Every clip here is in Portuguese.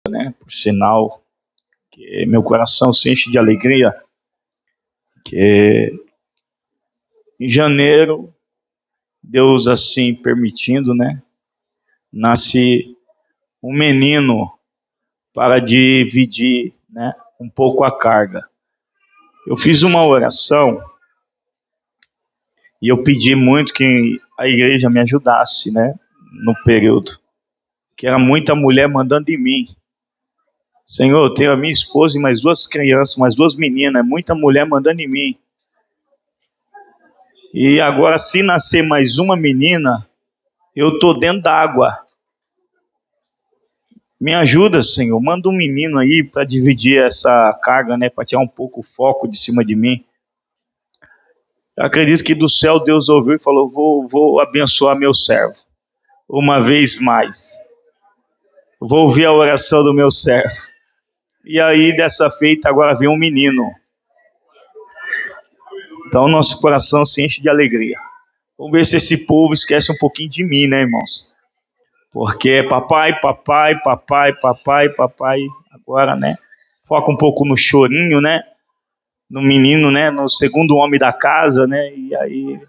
né? Por sinal, que meu coração se enche de alegria, que em janeiro, Deus assim permitindo, né? Nasce um menino para dividir, né? Um pouco a carga. Eu fiz uma oração e eu pedi muito que a igreja me ajudasse, né? No período. Que era muita mulher mandando em mim. Senhor, eu tenho a minha esposa e mais 2 crianças, mais 2 meninas, muita mulher mandando em mim. E agora, se nascer mais uma menina, eu estou dentro d'água. Me ajuda, Senhor, manda um menino aí para dividir essa carga, né? Para tirar um pouco o foco de cima de mim. Eu acredito que do céu Deus ouviu e falou, vou abençoar meu servo. Uma vez mais. Vou ouvir a oração do meu servo. E aí, dessa feita, agora vem um menino. Então, nosso coração se enche de alegria. Vamos ver se esse povo esquece um pouquinho de mim, né, irmãos? Porque é papai, papai, papai, papai, papai. Agora, né? Foca um pouco no chorinho, né? No menino, né? No segundo homem da casa, né? E aí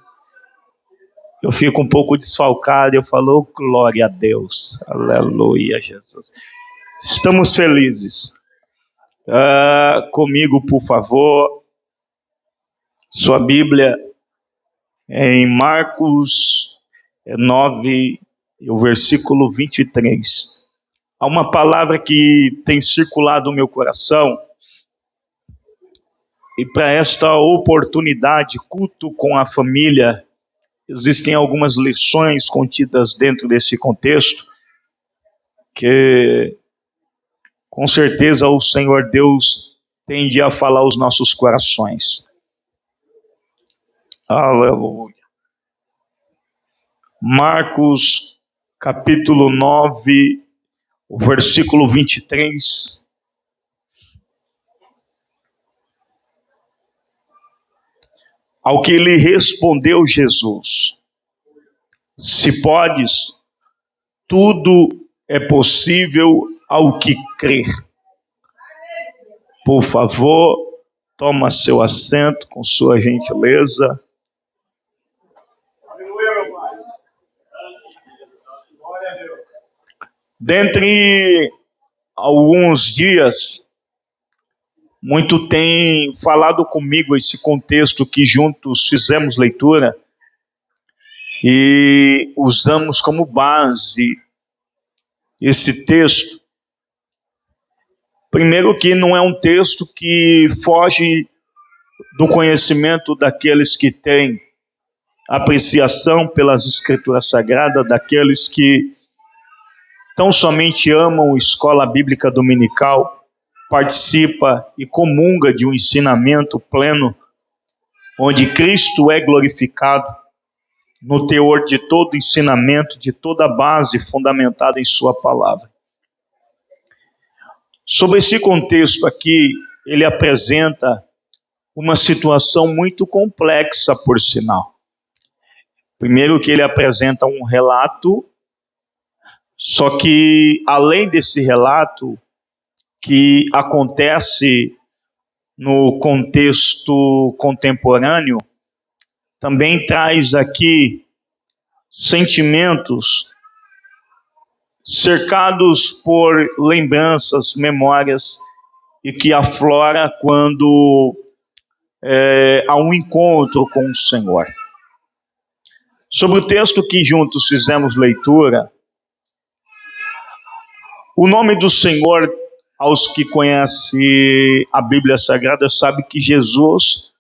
eu fico um pouco desfalcado. Eu falo, oh, glória a Deus. Aleluia, Jesus. Estamos felizes. Comigo, por favor. Sua Bíblia é em Marcos 9, o versículo 23. Há uma palavra que tem circulado no meu coração, e para esta oportunidade, culto com a família, existem algumas lições contidas dentro desse contexto, que com certeza o Senhor Deus tende a falar aos nossos corações. Aleluia. Marcos capítulo 9, o versículo 23. Ao que lhe respondeu Jesus: se podes, tudo é possível ao que crer. Por favor, toma seu assento com sua gentileza. Dentre alguns dias, muito tem falado comigo esse contexto que juntos fizemos leitura e usamos como base esse texto. Primeiro que não é um texto que foge do conhecimento daqueles que têm apreciação pelas Escrituras Sagradas, daqueles que tão somente amam a escola bíblica dominical, participa e comunga de um ensinamento pleno, onde Cristo é glorificado no teor de todo ensinamento, de toda base fundamentada em sua palavra. Sobre esse contexto aqui, ele apresenta uma situação muito complexa, por sinal. Primeiro que ele apresenta um relato, só que além desse relato, que acontece no contexto contemporâneo, também traz aqui sentimentos cercados por lembranças, memórias, e que aflora quando há um encontro com o Senhor. Sobre o texto que juntos fizemos leitura, o nome do Senhor, aos que conhecem a Bíblia Sagrada, sabe que Jesus,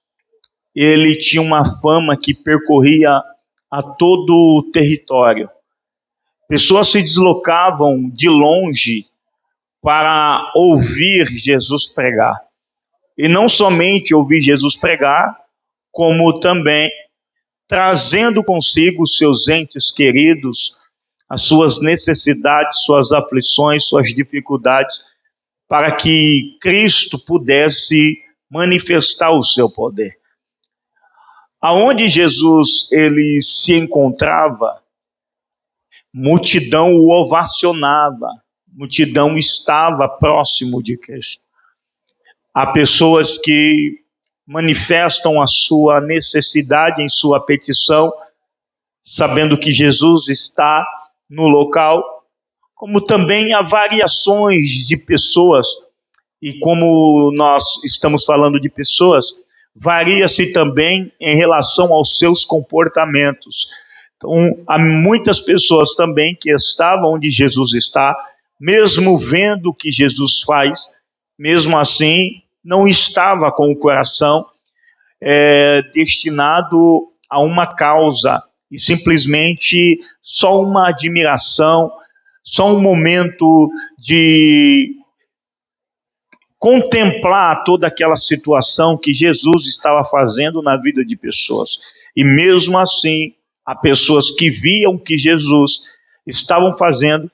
ele tinha uma fama que percorria a todo o território. Pessoas se deslocavam de longe para ouvir Jesus pregar. E não somente ouvir Jesus pregar, como também trazendo consigo os seus entes queridos, as suas necessidades, suas aflições, suas dificuldades, para que Cristo pudesse manifestar o seu poder. Aonde Jesus ele se encontrava, multidão o ovacionava, multidão estava próximo de Cristo. Há pessoas que manifestam a sua necessidade em sua petição, sabendo que Jesus está no local, como também há variações de pessoas, e como nós estamos falando de pessoas, varia-se também em relação aos seus comportamentos. Então, há muitas pessoas também que estavam onde Jesus está, mesmo vendo o que Jesus faz, mesmo assim, não estava com o coração destinado a uma causa, e simplesmente só uma admiração, só um momento de contemplar toda aquela situação que Jesus estava fazendo na vida de pessoas. E mesmo assim, há pessoas que viam que Jesus estavam fazendo,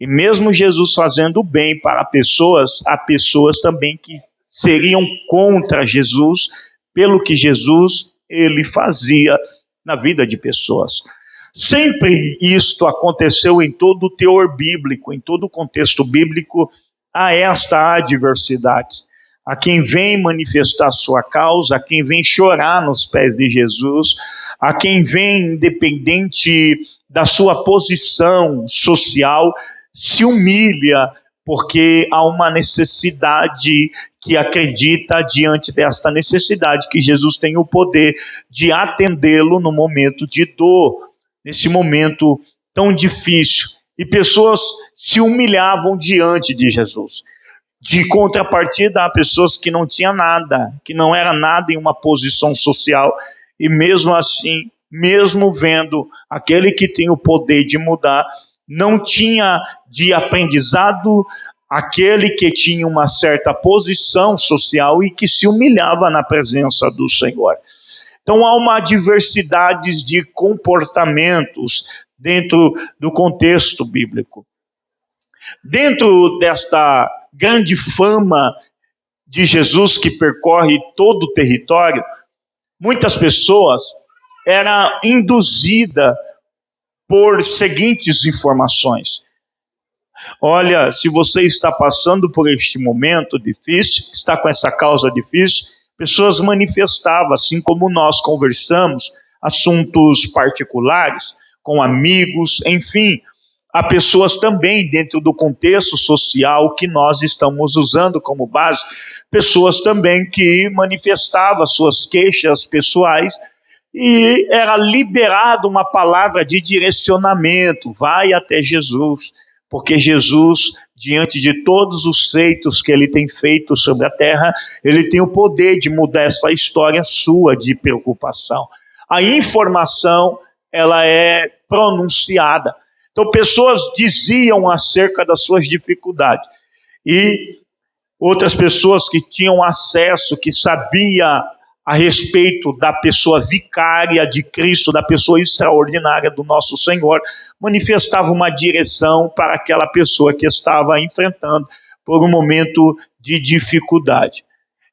e mesmo Jesus fazendo bem para pessoas, há pessoas também que seriam contra Jesus, pelo que Jesus ele fazia na vida de pessoas. Sempre isto aconteceu em todo o teor bíblico, em todo o contexto bíblico, há esta adversidade. A quem vem manifestar sua causa, a quem vem chorar nos pés de Jesus, a quem vem, independente da sua posição social, se humilha, porque há uma necessidade que acredita diante desta necessidade que Jesus tem o poder de atendê-lo no momento de dor, nesse momento tão difícil. E pessoas se humilhavam diante de Jesus. De contrapartida, há pessoas que não tinham nada, que não era nada em uma posição social, e mesmo assim, mesmo vendo aquele que tem o poder de mudar, não tinha de aprendizado aquele que tinha uma certa posição social e que se humilhava na presença do Senhor. Então há uma diversidade de comportamentos dentro do contexto bíblico. Dentro desta grande fama de Jesus que percorre todo o território, muitas pessoas eram induzidas por seguintes informações. Olha, se você está passando por este momento difícil, está com essa causa difícil, pessoas manifestavam, assim como nós conversamos, assuntos particulares, com amigos, enfim, há pessoas também dentro do contexto social que nós estamos usando como base, pessoas também que manifestavam suas queixas pessoais, e era liberada uma palavra de direcionamento, vai até Jesus, porque Jesus, diante de todos os feitos que ele tem feito sobre a terra, ele tem o poder de mudar essa história sua de preocupação. A informação, ela é pronunciada. Então, pessoas diziam acerca das suas dificuldades, e outras pessoas que tinham acesso, que sabiam a respeito da pessoa vicária de Cristo, da pessoa extraordinária do nosso Senhor, manifestava uma direção para aquela pessoa que estava enfrentando por um momento de dificuldade.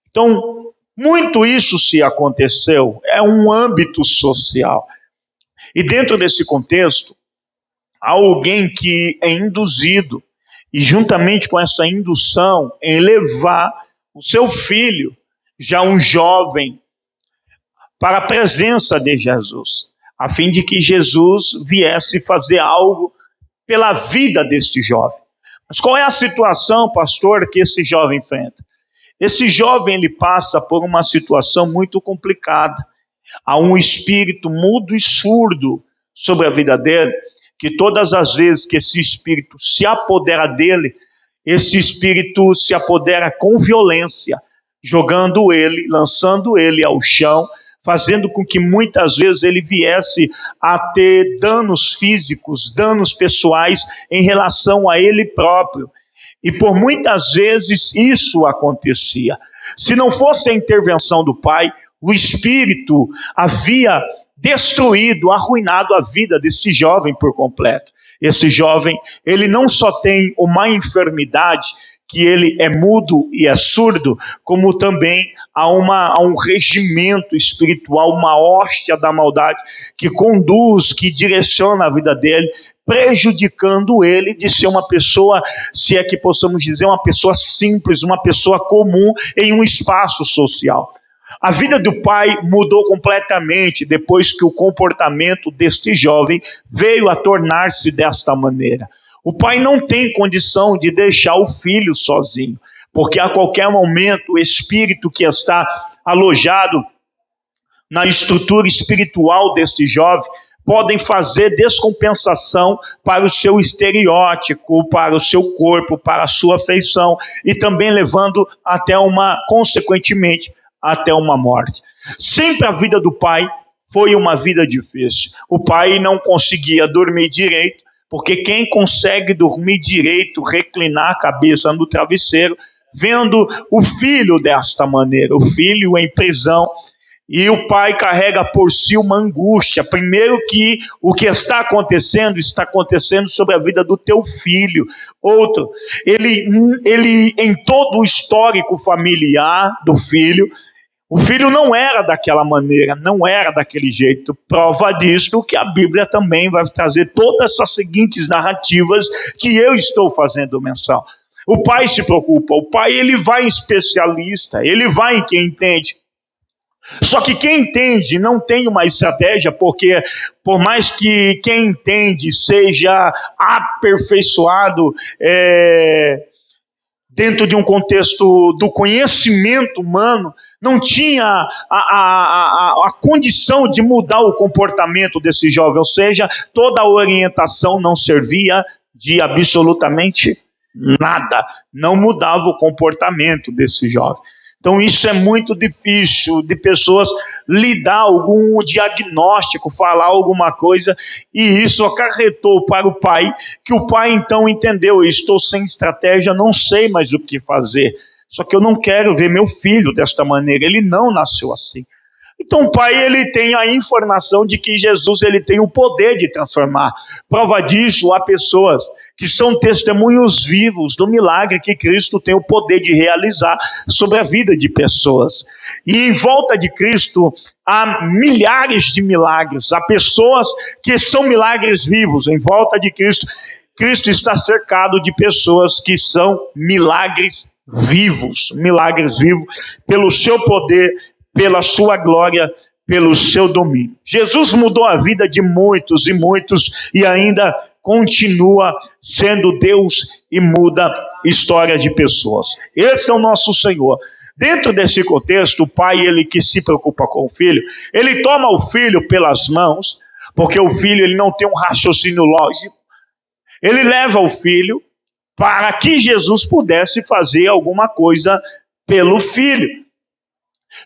Então, muito isso se aconteceu, é um âmbito social. E dentro desse contexto, há alguém que é induzido, e juntamente com essa indução, em levar o seu filho, já um jovem, para a presença de Jesus, a fim de que Jesus viesse fazer algo pela vida deste jovem. Mas qual é a situação, pastor, que esse jovem enfrenta? Esse jovem, ele passa por uma situação muito complicada. Há um espírito mudo e surdo sobre a vida dele, que todas as vezes que esse espírito se apodera dele, esse espírito se apodera com violência, jogando ele, lançando ele ao chão, fazendo com que muitas vezes ele viesse a ter danos físicos, danos pessoais em relação a ele próprio. E por muitas vezes isso acontecia. Se não fosse a intervenção do pai, o espírito havia destruído, arruinado a vida desse jovem por completo. Esse jovem, ele não só tem uma enfermidade, que ele é mudo e é surdo, como também há um regimento espiritual, uma hóstia da maldade, que conduz, que direciona a vida dele prejudicando ele de ser uma pessoa, se é que possamos dizer, uma pessoa simples, uma pessoa comum em um espaço social. A vida do pai mudou completamente depois que o comportamento deste jovem veio a tornar-se desta maneira. O pai não tem condição de deixar o filho sozinho, porque a qualquer momento o espírito que está alojado na estrutura espiritual deste jovem podem fazer descompensação para o seu estereótipo, para o seu corpo, para a sua feição, e também levando consequentemente, até uma morte. Sempre a vida do pai foi uma vida difícil. O pai não conseguia dormir direito, porque quem consegue dormir direito, reclinar a cabeça no travesseiro, vendo o filho desta maneira, o filho em prisão, e o pai carrega por si uma angústia. Primeiro que o que está acontecendo sobre a vida do teu filho. Outro, ele em todo o histórico familiar do filho, o filho não era daquela maneira, não era daquele jeito. Prova disso que a Bíblia também vai trazer todas essas seguintes narrativas que eu estou fazendo menção. O pai se preocupa, o pai ele vai em especialista, ele vai em quem entende. Só que quem entende não tem uma estratégia, porque por mais que quem entende seja aperfeiçoado dentro de um contexto do conhecimento humano, não tinha a condição de mudar o comportamento desse jovem, ou seja, toda a orientação não servia de absolutamente nada, não mudava o comportamento desse jovem. Então isso é muito difícil de pessoas lidar algum diagnóstico, falar alguma coisa, e isso acarretou para o pai, que o pai então entendeu: eu estou sem estratégia, não sei mais o que fazer, só que eu não quero ver meu filho desta maneira, ele não nasceu assim. Então o pai ele tem a informação de que Jesus ele tem o poder de transformar. Prova disso, há pessoas que são testemunhos vivos do milagre que Cristo tem o poder de realizar sobre a vida de pessoas. E em volta de Cristo há milhares de milagres, há pessoas que são milagres vivos. Em volta de Cristo, Cristo está cercado de pessoas que são milagres vivos pelo seu poder, pela sua glória, pelo seu domínio. Jesus mudou a vida de muitos e muitos, e ainda continua sendo Deus e muda história de pessoas. Esse é o nosso Senhor. Dentro desse contexto, o pai, ele que se preocupa com o filho, ele toma o filho pelas mãos, porque o filho ele não tem um raciocínio lógico. Ele leva o filho para que Jesus pudesse fazer alguma coisa pelo filho.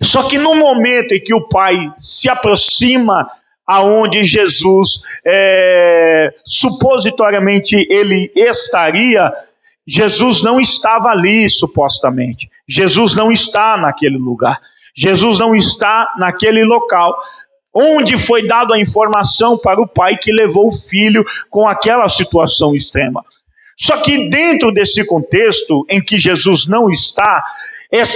Só que no momento em que o pai se aproxima aonde Jesus supositoriamente ele estaria, Jesus não estava ali supostamente. Jesus não está naquele lugar. Jesus não está naquele local onde foi dada a informação para o pai que levou o filho com aquela situação extrema. Só que dentro desse contexto em que Jesus não está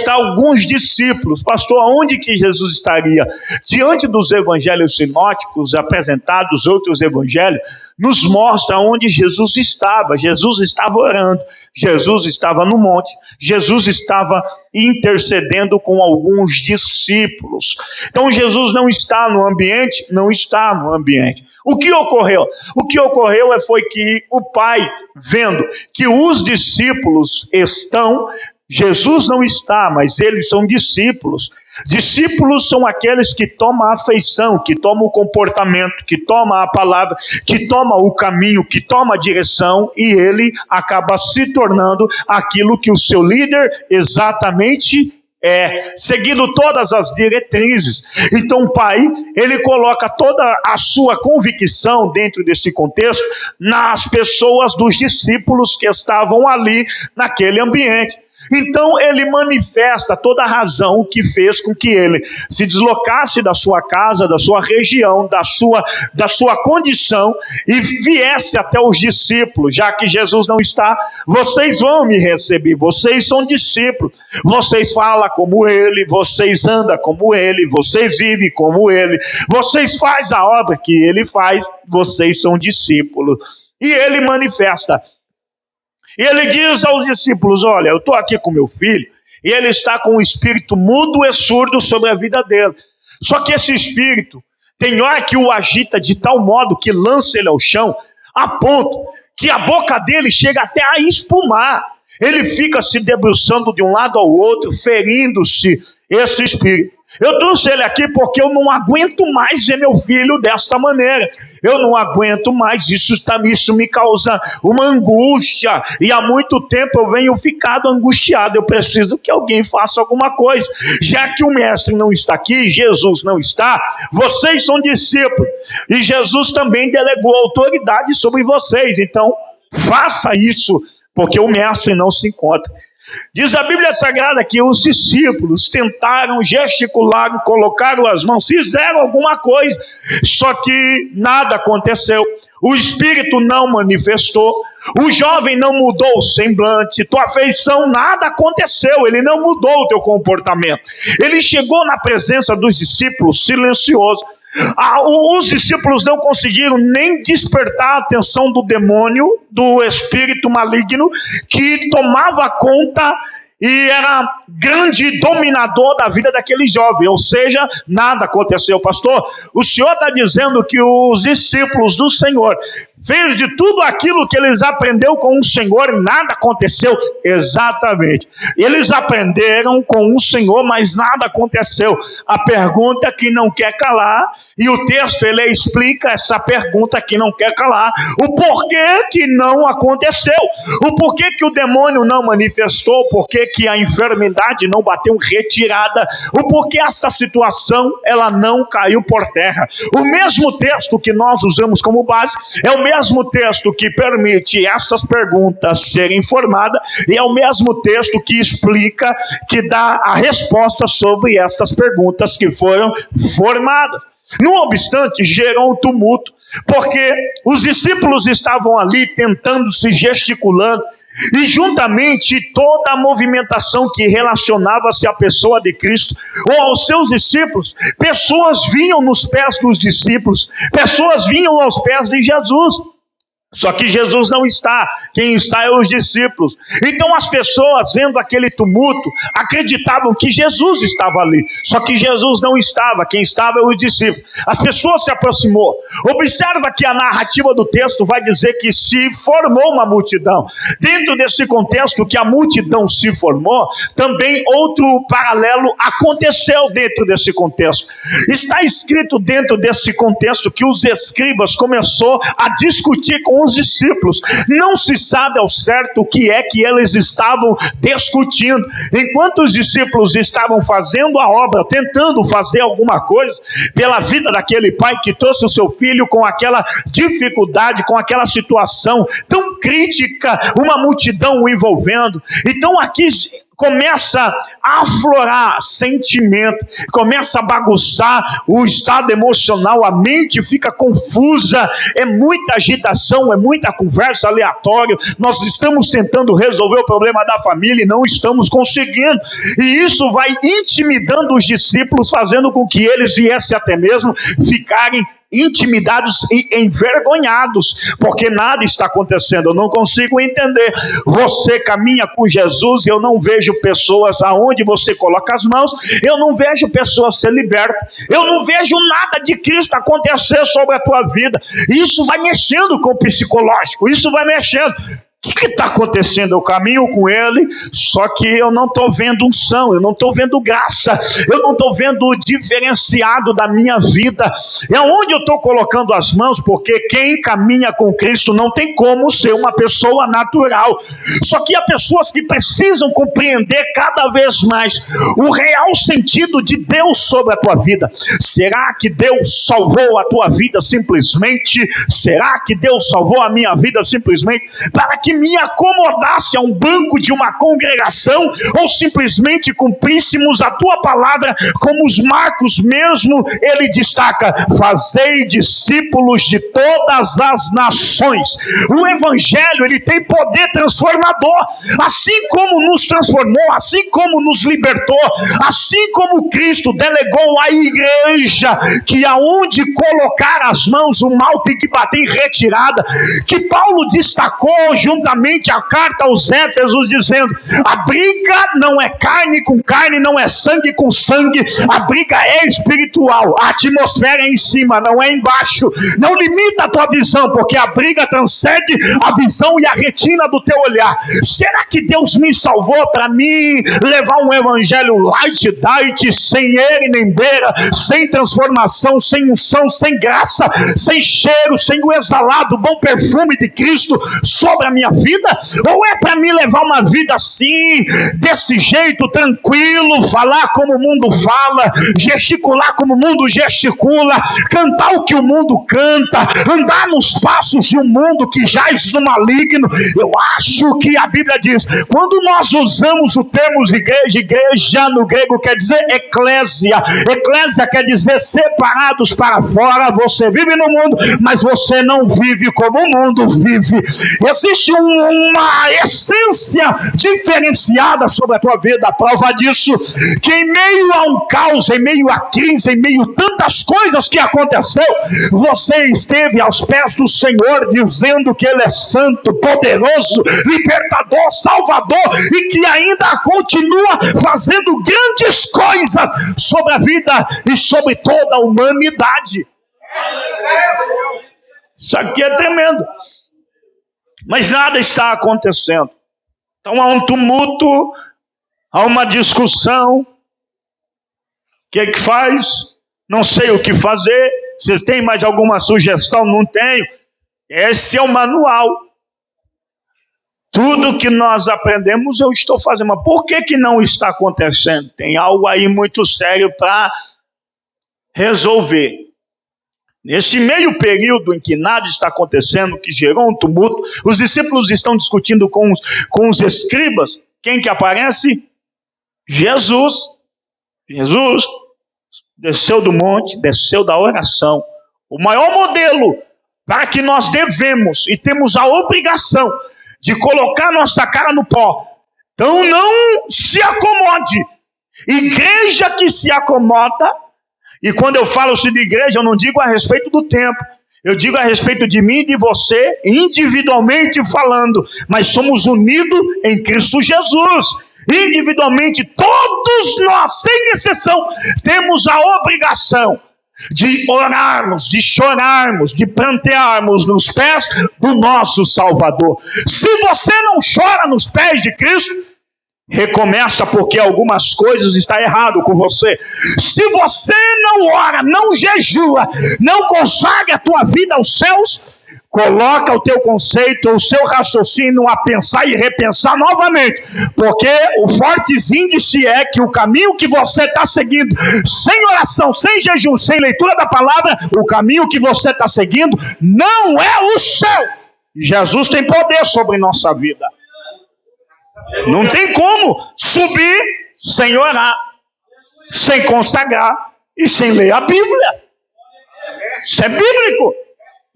alguns discípulos. Pastor, aonde que Jesus estaria? Diante dos evangelhos sinóticos apresentados, outros evangelhos, nos mostra onde Jesus estava. Jesus estava orando, Jesus estava no monte, Jesus estava intercedendo com alguns discípulos. Então Jesus não está no ambiente? Não está no ambiente. O que ocorreu? O que ocorreu foi que o pai, vendo que os discípulos estão, Jesus não está, mas eles são discípulos. Discípulos são aqueles que tomam a afeição, que tomam o comportamento, que tomam a palavra, que tomam o caminho, que tomam a direção, e ele acaba se tornando aquilo que o seu líder exatamente é, seguindo todas as diretrizes. Então o pai, ele coloca toda a sua convicção dentro desse contexto nas pessoas dos discípulos que estavam ali naquele ambiente. Então ele manifesta toda a razão que fez com que ele se deslocasse da sua casa, da sua região, da sua condição, e viesse até os discípulos. Já que Jesus não está, vocês vão me receber, vocês são discípulos, vocês falam como ele, vocês andam como ele, vocês vivem como ele, vocês fazem a obra que ele faz, vocês são discípulos. E ele manifesta. E ele diz aos discípulos: olha, eu estou aqui com meu filho, e ele está com um espírito mudo e surdo sobre a vida dele. Só que esse espírito tem hora que o agita de tal modo que lança ele ao chão, a ponto que a boca dele chega até a espumar. Ele fica se debruçando de um lado ao outro, ferindo-se esse espírito. Eu trouxe ele aqui porque eu não aguento mais ver meu filho desta maneira. Eu não aguento mais, isso me causa uma angústia. E há muito tempo eu venho ficado angustiado. Eu preciso que alguém faça alguma coisa. Já que o mestre não está aqui, Jesus não está, vocês são discípulos. E Jesus também delegou autoridade sobre vocês. Então, faça isso, porque o mestre não se encontra. Diz a Bíblia Sagrada que os discípulos tentaram, gesticularam, colocaram as mãos, fizeram alguma coisa, só que nada aconteceu. O Espírito não manifestou, o jovem não mudou o semblante, tua feição, nada aconteceu, ele não mudou o teu comportamento. Ele chegou na presença dos discípulos silencioso. Os discípulos não conseguiram nem despertar a atenção do demônio, do espírito maligno, que tomava conta e era grande dominador da vida daquele jovem. Ou seja, nada aconteceu. Pastor, o senhor está dizendo que os discípulos do Senhor fez de tudo aquilo que eles aprenderam com o Senhor e nada aconteceu? Exatamente. Eles aprenderam com o Senhor, mas nada aconteceu. A pergunta que não quer calar, e o texto ele explica essa pergunta que não quer calar, o porquê que não aconteceu, o porquê que o demônio não manifestou, o porquê que a enfermidade não bateu retirada, o porquê esta situação ela não caiu por terra. O mesmo texto que nós usamos como base é o mesmo texto que permite estas perguntas serem formadas, e é o mesmo texto que explica, que dá a resposta sobre estas perguntas que foram formadas. Não obstante, gerou um tumulto, porque os discípulos estavam ali tentando se gesticulando, e juntamente toda a movimentação que relacionava-se à pessoa de Cristo ou aos seus discípulos, pessoas vinham nos pés dos discípulos, pessoas vinham aos pés de Jesus. Só que Jesus não está, quem está é os discípulos. Então as pessoas, vendo aquele tumulto, acreditavam que Jesus estava ali. Só que Jesus não estava, quem estava é os discípulos. As pessoas se aproximou. Observa que a narrativa do texto vai dizer que se formou uma multidão. Dentro desse contexto que a multidão se formou, também outro paralelo aconteceu dentro desse contexto. Está escrito dentro desse contexto que os escribas começaram a discutir com os discípulos. Não se sabe ao certo o que é que eles estavam discutindo. Enquanto os discípulos estavam fazendo a obra, tentando fazer alguma coisa pela vida daquele pai que trouxe o seu filho com aquela dificuldade, com aquela situação tão crítica, uma multidão o envolvendo. Então aqui começa a aflorar sentimento, começa a bagunçar o estado emocional, a mente fica confusa, é muita agitação, é muita conversa aleatória. Nós estamos tentando resolver o problema da família e não estamos conseguindo, e isso vai intimidando os discípulos, fazendo com que eles viessem até mesmo ficarem intimidados e envergonhados, porque nada está acontecendo. Eu não consigo entender. Você caminha com Jesus, eu não vejo pessoas aonde você coloca as mãos, eu não vejo pessoas ser libertas, eu não vejo nada de Cristo acontecer sobre a tua vida. Isso vai mexendo com o psicológico, isso vai mexendo. O que está acontecendo? Eu caminho com ele, só que eu não estou vendo unção, eu não estou vendo graça, eu não estou vendo o diferenciado da minha vida. É onde eu estou colocando as mãos, porque quem caminha com Cristo não tem como ser uma pessoa natural. Só que há pessoas que precisam compreender cada vez mais o real sentido de Deus sobre a tua vida. Será que Deus salvou a tua vida simplesmente? Será que Deus salvou a minha vida simplesmente para que me acomodasse a um banco de uma congregação, ou simplesmente cumpríssemos a tua palavra, como os Marcos mesmo, ele destaca: fazei discípulos de todas as nações. O evangelho, ele tem poder transformador, assim como nos transformou, assim como nos libertou, assim como Cristo delegou à igreja que aonde colocar as mãos, o mal tem que bater em retirada, que Paulo destacou juntamente a carta aos Éfesos, dizendo: a briga não é carne com carne, não é sangue com sangue, a briga é espiritual, a atmosfera é em cima, não é embaixo. Não limita a tua visão, porque a briga transcende a visão e a retina do teu olhar. Será que Deus me salvou para mim levar um evangelho light, diet, sem ele nem beira, sem transformação, sem unção, sem graça, sem cheiro, sem o exalado bom perfume de Cristo sobre a minha vida? Ou é para mim levar uma vida assim, desse jeito, tranquilo, falar como o mundo fala, gesticular como o mundo gesticula, cantar o que o mundo canta, andar nos passos de um mundo que jaz no maligno? Eu acho que a Bíblia diz, quando nós usamos o termo igreja, igreja no grego quer dizer eclésia. Eclésia quer dizer separados para fora. Você vive no mundo, mas você não vive como o mundo vive. Existe uma essência diferenciada sobre a tua vida. A prova disso, que em meio a um caos, em meio a crise, em meio a tantas coisas que aconteceu, você esteve aos pés do Senhor, dizendo que Ele é santo, poderoso, libertador, salvador, e que ainda continua fazendo grandes coisas sobre a vida e sobre toda a humanidade. Isso aqui é tremendo. Mas nada está acontecendo. Então há um tumulto, há uma discussão. O que é que faz? Não sei o que fazer. Você tem mais alguma sugestão? Não tenho. Esse é o manual. Tudo que nós aprendemos eu estou fazendo. Mas por que não está acontecendo? Tem algo aí muito sério para resolver. Nesse meio período em que nada está acontecendo, que gerou um tumulto, os discípulos estão discutindo com os escribas. Quem que aparece? Jesus. Jesus desceu do monte, desceu da oração. O maior modelo para que nós devemos e temos a obrigação de colocar nossa cara no pó. Então não se acomode. Igreja que se acomoda, e quando eu falo-se de igreja, eu não digo a respeito do tempo, eu digo a respeito de mim e de você, individualmente falando, mas somos unidos em Cristo Jesus. Individualmente, todos nós, sem exceção, temos a obrigação de orarmos, de chorarmos, de prantearmos nos pés do nosso Salvador. Se você não chora nos pés de Cristo, recomeça, porque algumas coisas estão errado com você. Se você não ora, não jejua, não consagra a tua vida aos céus, coloca o teu conceito, o seu raciocínio a pensar e repensar novamente, porque o forte índice é que o caminho que você está seguindo, sem oração, sem jejum, sem leitura da palavra, o caminho que você está seguindo não é o céu. Jesus tem poder sobre nossa vida. Não tem como subir sem orar, sem consagrar e sem ler a Bíblia. Isso é bíblico.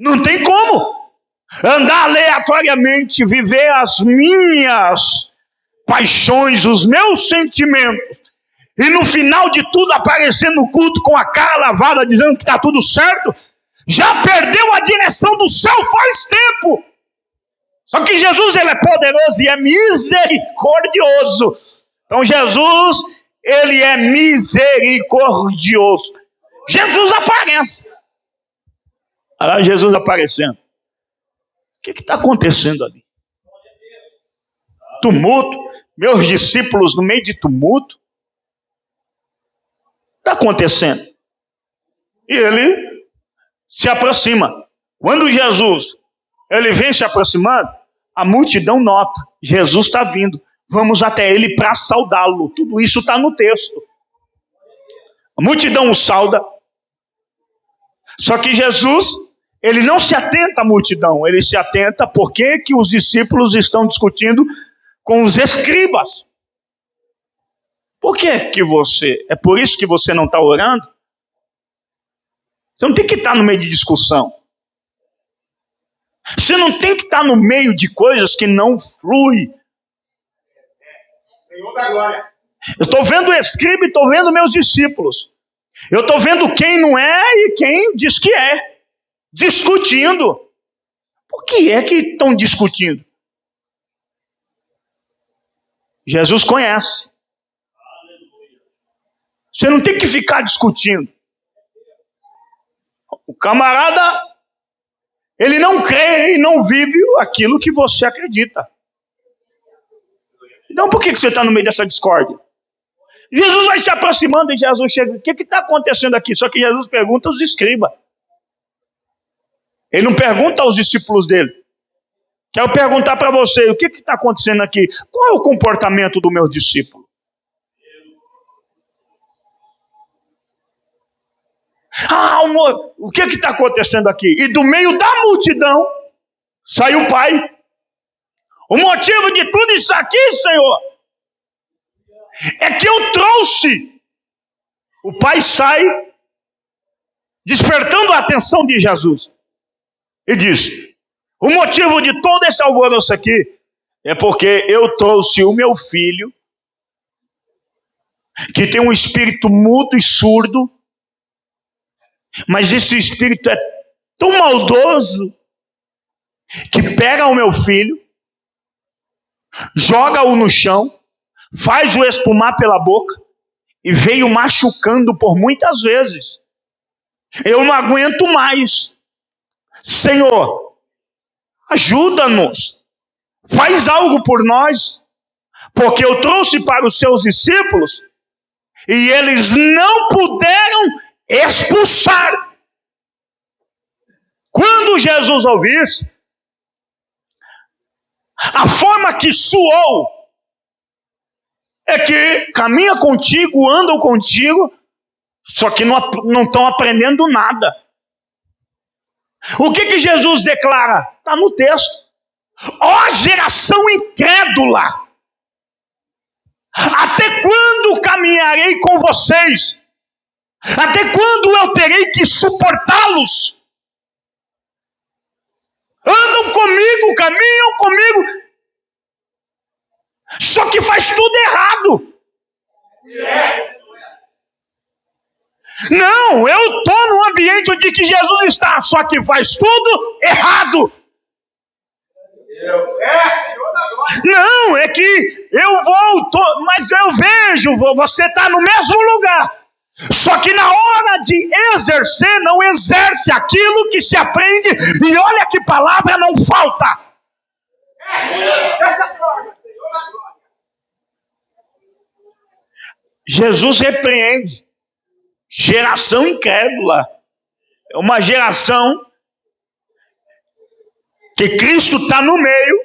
Não tem como andar aleatoriamente, viver as minhas paixões, os meus sentimentos, e no final de tudo aparecer no culto com a cara lavada, dizendo que está tudo certo. Já perdeu a direção do céu faz tempo. Só que Jesus, ele é poderoso e é misericordioso. Então Jesus, ele é misericordioso. Jesus aparece. Olha lá Jesus aparecendo. O que está acontecendo ali? Tumulto. Meus discípulos no meio de tumulto. Está acontecendo. E ele se aproxima. Quando Jesus, ele vem se aproximando, a multidão nota. Jesus está vindo. Vamos até ele para saudá-lo. Tudo isso está no texto. A multidão o sauda. Só que Jesus, Ele não se atenta à multidão, ele se atenta por que os discípulos estão discutindo com os escribas. Por que você... É por isso que você não está orando? Você não tem que estar no meio de discussão. Você não tem que estar no meio de coisas que não fluem. Eu estou vendo o escriba e estou vendo meus discípulos. Eu estou vendo quem não é e quem diz que é. Discutindo. Por que é que estão discutindo? Jesus conhece. Você não tem que ficar discutindo. O camarada, ele não crê e não vive aquilo que você acredita. Então por que você está no meio dessa discórdia? Jesus vai se aproximando e Jesus chega. O que está acontecendo aqui? Só que Jesus pergunta aos escribas. Ele não pergunta aos discípulos dele. Quero perguntar para você, o que está acontecendo aqui? Qual é o comportamento do meu discípulo? O que está acontecendo aqui? E do meio da multidão, sai o pai. O motivo de tudo isso aqui, Senhor, é que eu trouxe. O pai sai, despertando a atenção de Jesus. E diz, o motivo de todo esse alvoroço aqui é porque eu trouxe o meu filho, que tem um espírito mudo e surdo, mas esse espírito é tão maldoso, que pega o meu filho, joga-o no chão, faz-o espumar pela boca, e veio machucando por muitas vezes. Eu não aguento mais. Senhor, ajuda-nos, faz algo por nós, porque eu trouxe para os seus discípulos e eles não puderam expulsar. Quando Jesus ouviu isso, a forma que soou é que caminha contigo, andam contigo, só que não estão aprendendo nada. O que Jesus declara? Está no texto. Ó geração incrédula! Até quando caminharei com vocês? Até quando eu terei que suportá-los? Andam comigo, caminham comigo, só que faz tudo errado. Não, eu estou no ambiente onde que Jesus está, só que faz tudo errado. Não, é que eu volto, mas eu vejo, você está no mesmo lugar. Só que na hora de exercer, não exerce aquilo que se aprende, e olha que palavra não falta. Jesus repreende. Geração incrédula. É uma geração que Cristo está no meio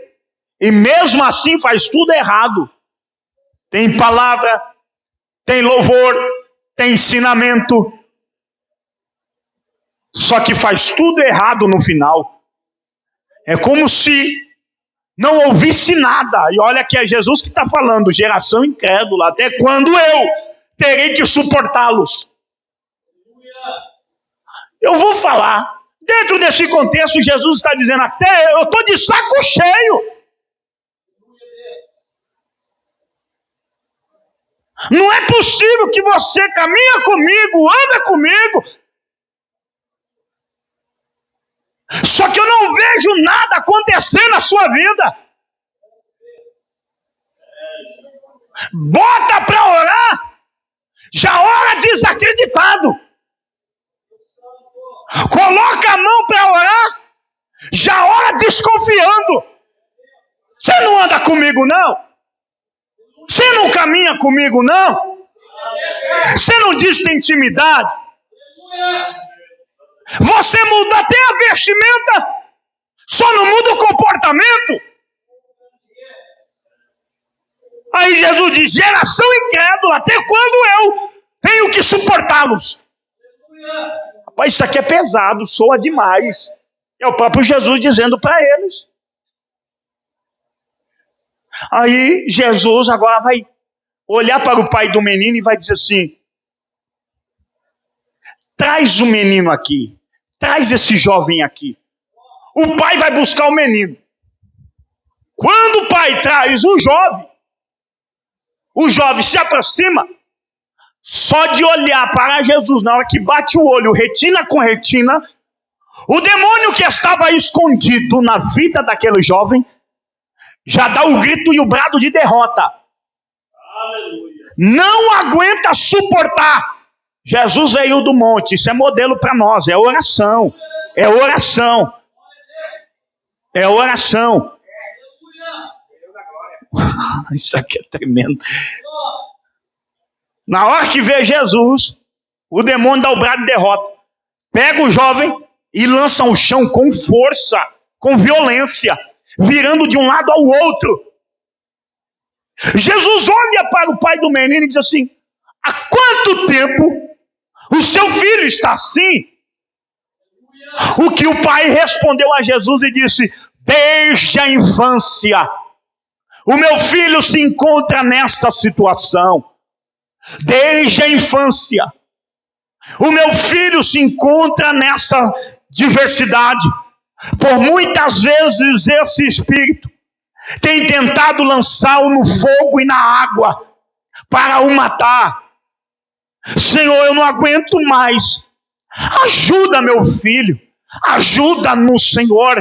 e mesmo assim faz tudo errado. Tem palavra, tem louvor, tem ensinamento, só que faz tudo errado no final. É como se não ouvisse nada. E olha que é Jesus que está falando, geração incrédula, até quando eu terei que suportá-los? Eu vou falar. Dentro desse contexto, Jesus está dizendo, até eu estou de saco cheio. Não é possível que você caminha comigo, anda comigo, só que eu não vejo nada acontecer na sua vida. Bota para orar, já ora desacreditado. Coloca a mão para orar, já ora desconfiando. Você não anda comigo, não? Você não caminha comigo, não? Você não diz que tem intimidade? Você muda até a vestimenta, só não muda o comportamento. Aí Jesus diz, geração incrédula, até quando eu tenho que suportá-los? Rapaz, isso aqui é pesado, soa demais. É o próprio Jesus dizendo para eles. Aí Jesus agora vai olhar para o pai do menino e vai dizer assim: traz o menino aqui, traz esse jovem aqui. O pai vai buscar o menino. Quando o pai traz o jovem se aproxima. Só de olhar para Jesus, na hora que bate o olho, retina com retina, o demônio que estava escondido na vida daquele jovem já dá o grito e o brado de derrota. Aleluia. Não aguenta suportar. Jesus veio do monte, isso é modelo para nós, é oração. É oração. É oração. Isso aqui é tremendo. Na hora que vê Jesus, o demônio dá o brado de derrota. Pega o jovem e lança ao chão com força, com violência, virando de um lado ao outro. Jesus olha para o pai do menino e diz assim: há quanto tempo o seu filho está assim? O que o pai respondeu a Jesus e disse: desde a infância, o meu filho se encontra nesta situação. Desde a infância, o meu filho se encontra nessa diversidade. Por muitas vezes esse espírito tem tentado lançá-lo no fogo e na água para o matar. Senhor, eu não aguento mais. Ajuda meu filho. Ajuda-nos, Senhor.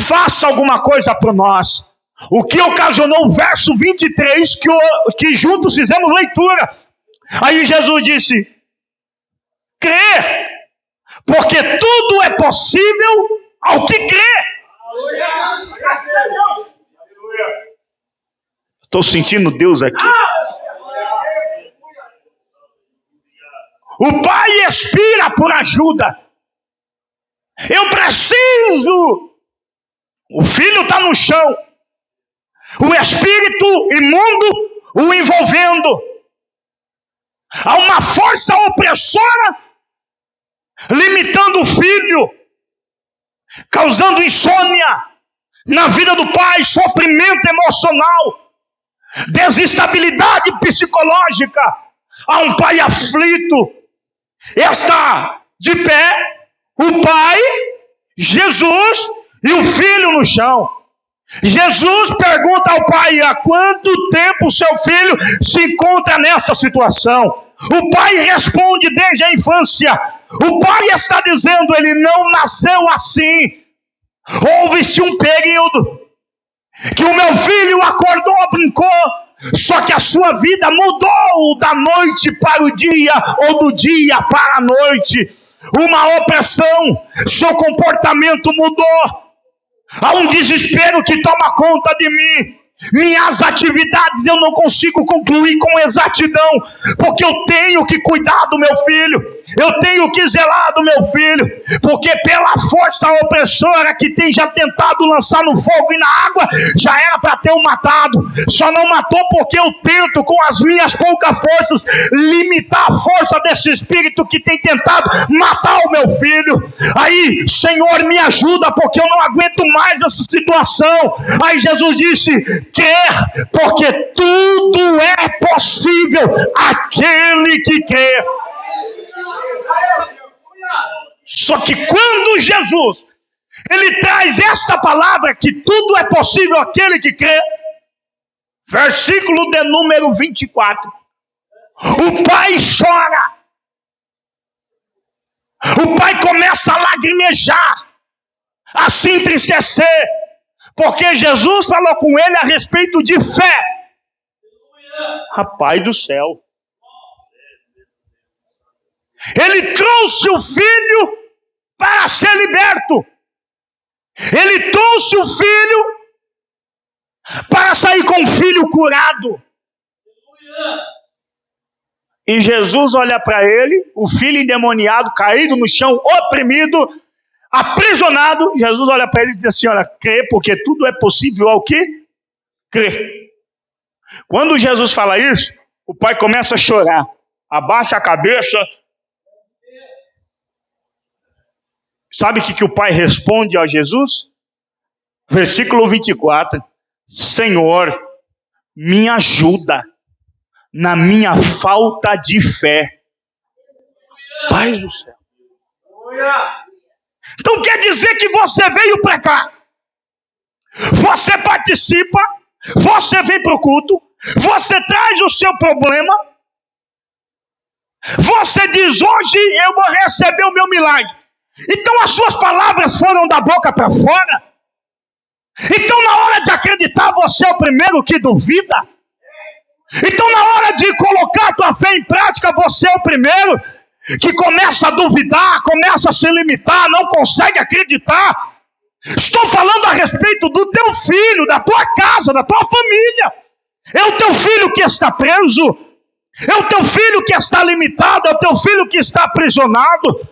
Faça alguma coisa para nós. O que ocasionou o verso 23 que juntos fizemos leitura. Aí Jesus disse: crê, porque tudo é possível ao que crê. Estou sentindo Deus aqui. O pai expira por ajuda. Eu preciso. O filho está no chão. O espírito imundo o envolvendo. Há uma força opressora limitando o filho, causando insônia na vida do pai, sofrimento emocional, desestabilidade psicológica. Há um pai aflito. Está de pé o pai, Jesus e o filho no chão. Jesus pergunta ao pai: há quanto tempo o seu filho se encontra nessa situação? O pai responde: desde a infância. O pai está dizendo: ele não nasceu assim. Houve-se um período que o meu filho acordou, brincou, só que a sua vida mudou da noite para o dia, ou do dia para a noite. Uma opressão, seu comportamento mudou. Há um desespero que toma conta de mim. Minhas atividades eu não consigo concluir com exatidão, porque eu tenho que cuidar do meu filho, eu tenho que zelar do meu filho, porque pela força opressora que tem já tentado lançar no fogo e na água, já era para ter o matado, só não matou porque eu tento com as minhas poucas forças limitar a força desse espírito que tem tentado matar o meu filho. Aí, Senhor, me ajuda, porque eu não aguento mais essa situação. Aí Jesus disse: crer, porque tudo é possível àquele que crê. Só que quando Jesus ele traz esta palavra, que tudo é possível àquele que crê, versículo de número 24, o pai chora, o pai começa a lagrimejar, a se entristecer, porque Jesus falou com ele a respeito de fé. Rapaz do céu. Ele trouxe o filho para ser liberto. Ele trouxe o filho para sair com o filho curado. E Jesus olha para ele, o filho endemoniado, caído no chão, oprimido, aprisionado. Jesus olha para ele e diz assim: olha, crê, porque tudo é possível ao que crê. Quando Jesus fala isso, o pai começa a chorar, abaixa a cabeça. Sabe o que o pai responde a Jesus? Versículo 24. Senhor, me ajuda na minha falta de fé. Paz do céu. Então quer dizer que você veio para cá, você participa, você vem para o culto, você traz o seu problema, você diz: hoje eu vou receber o meu milagre. Então as suas palavras foram da boca para fora. Então na hora de acreditar, você é o primeiro que duvida. Então na hora de colocar a tua fé em prática, você é o primeiro que começa a duvidar, começa a se limitar, não consegue acreditar. Estou falando a respeito do teu filho, da tua casa, da tua família. É o teu filho que está preso, é o teu filho que está limitado, é o teu filho que está aprisionado.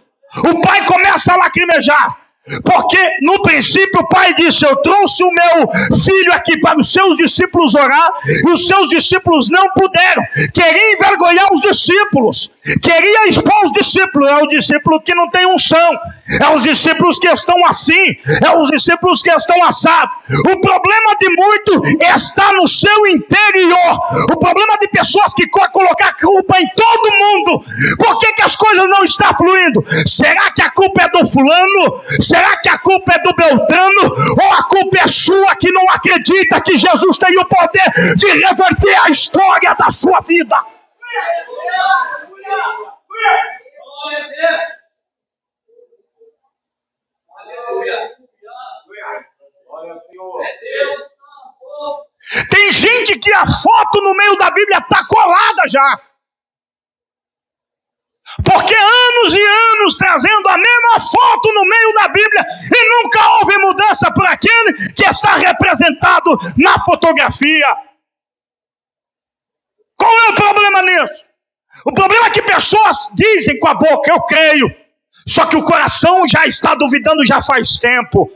O pai começa a lacrimejar, porque no princípio o pai disse: eu trouxe o meu filho aqui para os seus discípulos orar, e os seus discípulos não puderam. Queria envergonhar os discípulos, queria expor os discípulos. É o discípulo que não tem unção, é os discípulos que estão assim, é os discípulos que estão assados. O problema de muito está no seu interior. O problema de pessoas que colocam culpa em todo mundo. Por que as coisas não estão fluindo? Será que a culpa é do fulano? Será que a culpa é do Beltrano? Ou a culpa é sua, que não acredita que Jesus tem o poder de reverter a história da sua vida? Tem gente que a foto no meio da Bíblia está colada já. Porque anos e anos trazendo a mesma foto no meio da Bíblia e nunca houve mudança para aquele que está representado na fotografia. Qual é o problema nisso? O problema é que pessoas dizem com a boca: eu creio, só que o coração já está duvidando já faz tempo.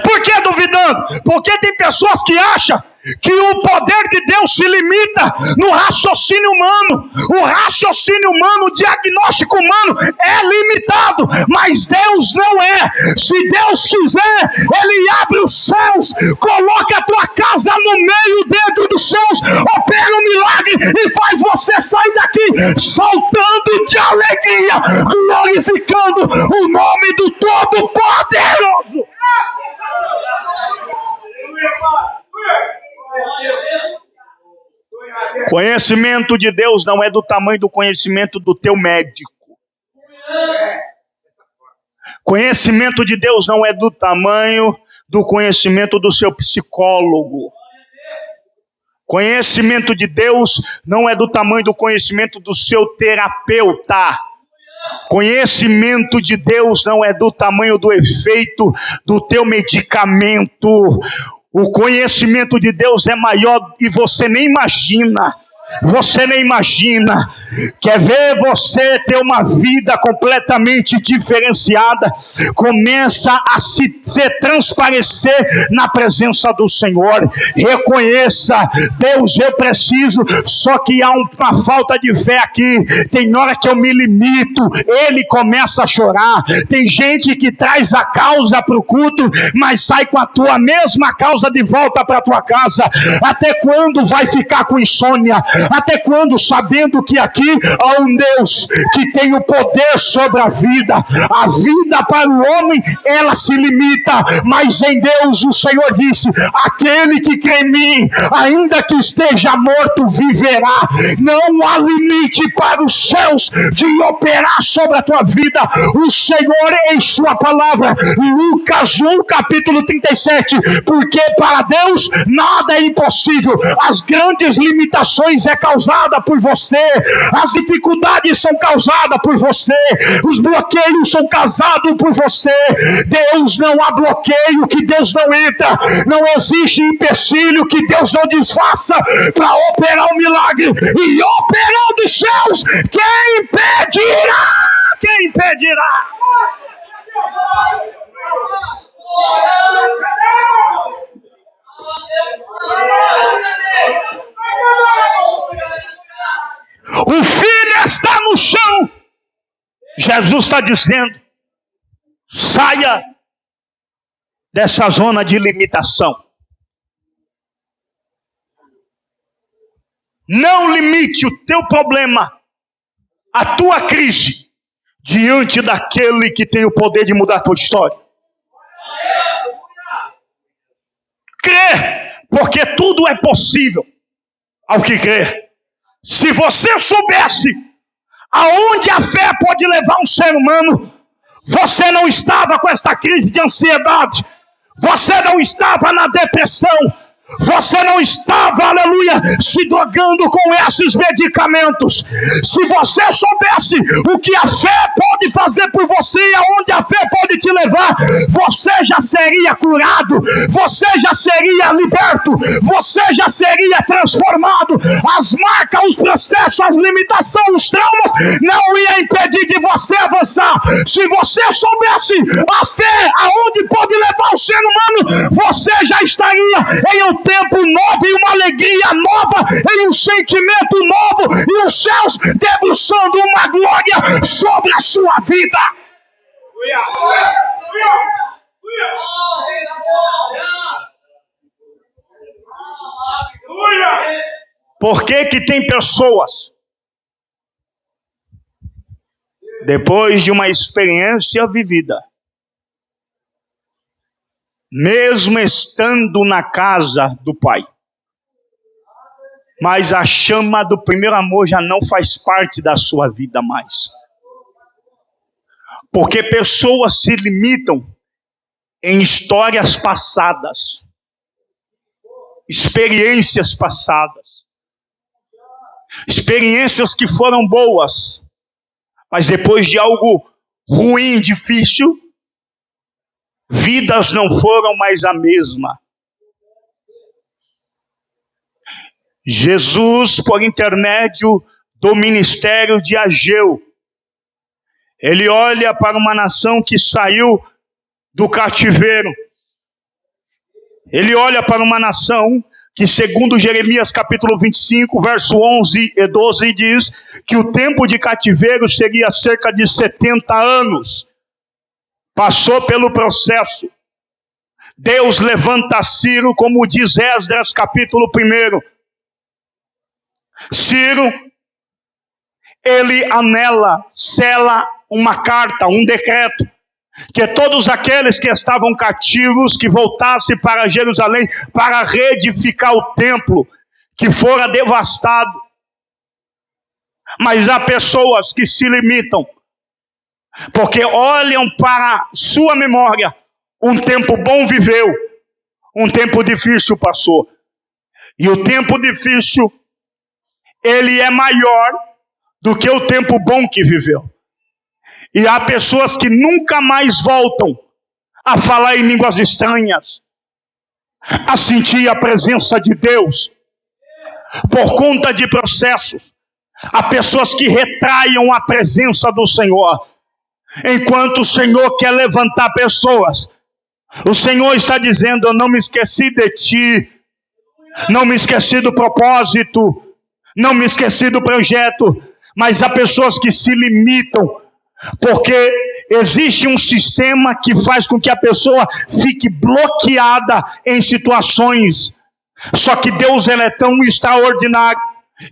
Por que duvidando? Porque tem pessoas que acham que o poder de Deus se limita no raciocínio humano. O raciocínio humano, o diagnóstico humano é limitado, mas Deus não é. Se Deus quiser, Ele abre os céus, coloca a tua casa no meio, dentro dos céus, opera um milagre e faz você sair daqui saltando de alegria, glorificando o nome do Todo-Poderoso. Conhecimento de Deus não é do tamanho do conhecimento do teu médico. Conhecimento de Deus não é do tamanho do conhecimento do seu psicólogo. Conhecimento de Deus não é do tamanho do conhecimento do seu terapeuta. Conhecimento de Deus não é do tamanho do efeito do teu medicamento. O conhecimento de Deus é maior e você nem imagina. Você nem imagina. Quer ver você ter uma vida completamente diferenciada? Começa a se transparecer na presença do Senhor. Reconheça: Deus, eu preciso, só que há uma falta de fé aqui. Tem hora que eu me limito, ele começa a chorar. Tem gente que traz a causa para o culto, mas sai com a tua mesma causa de volta para a tua casa. Até quando vai ficar com insônia? Até quando, sabendo que aqui há um Deus que tem o poder sobre a vida? A vida para o homem, ela se limita, mas em Deus o Senhor disse: aquele que crê em mim, ainda que esteja morto, viverá. Não há limite para os céus de operar sobre a tua vida. O Senhor, em sua palavra, Lucas 1, capítulo 37, porque para Deus nada é impossível. As grandes limitações é causada por você, as dificuldades são causadas por você, os bloqueios são causados por você. Deus, não há bloqueio que Deus não entra, não existe empecilho que Deus não desfaça para operar um milagre e operar dos céus. Quem impedirá? Quem impedirá? O filho está no chão. Jesus está dizendo: Saia dessa zona de limitação. Não limite o teu problema, a tua crise, diante daquele que tem o poder de mudar a tua história. Crê, porque tudo é possível ao que crê. Se você soubesse aonde a fé pode levar um ser humano, você não estava com essa crise de ansiedade, você não estava na depressão, você não estava, aleluia, se drogando com esses medicamentos. Se você soubesse o que a fé pode fazer por você e aonde a fé pode te levar, você já seria curado, você já seria liberto, você já seria transformado. As marcas, os processos, as limitações, os traumas não iam impedir de você avançar. Se você soubesse a fé aonde pode levar o ser humano, você já estaria em um tempo novo, em uma alegria nova, em um sentimento novo, e os céus debruçando uma glória sobre a sua vida. Por que que tem pessoas, depois de uma experiência vivida, mesmo estando na casa do Pai, mas a chama do primeiro amor já não faz parte da sua vida mais? Porque pessoas se limitam em histórias passadas, experiências passadas, experiências que foram boas, mas depois de algo ruim, difícil, vidas não foram mais a mesma. Jesus, por intermédio do ministério de Ageu, ele olha para uma nação que saiu do cativeiro. Ele olha para uma nação que, segundo Jeremias capítulo 25, verso 11 e 12, diz que o tempo de cativeiro seria cerca de 70 anos. Passou pelo processo. Deus levanta Ciro, como diz Esdras capítulo 1. Ciro, ele anela, sela uma carta, um decreto, que todos aqueles que estavam cativos, que voltassem para Jerusalém, para reedificar o templo, que fora devastado. Mas há pessoas que se limitam, porque olham para sua memória, um tempo bom viveu, um tempo difícil passou. E o tempo difícil, ele é maior do que o tempo bom que viveu. E há pessoas que nunca mais voltam a falar em línguas estranhas, a sentir a presença de Deus, por conta de processos. Há pessoas que retraiam a presença do Senhor, enquanto o Senhor quer levantar pessoas. O Senhor está dizendo: eu não me esqueci de ti, não me esqueci do propósito, não me esqueci do projeto. Mas há pessoas que se limitam, porque existe um sistema que faz com que a pessoa fique bloqueada em situações. Só que Deus, ele é tão extraordinário,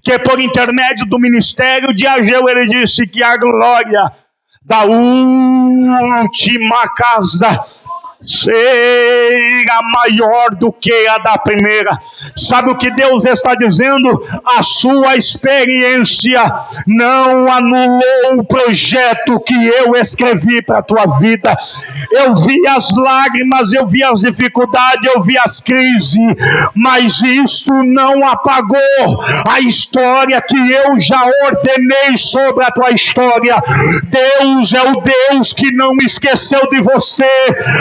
que por intermédio do ministério de Ageu, ele disse que a glória da última casa será maior do que a da primeira. Sabe o que Deus está dizendo? A sua experiência não anulou o projeto que eu escrevi para a tua vida. Eu vi as lágrimas, eu vi as dificuldades, eu vi as crises, mas isso não apagou a história que eu já ordenei sobre a tua história. Deus é o Deus que não esqueceu de você.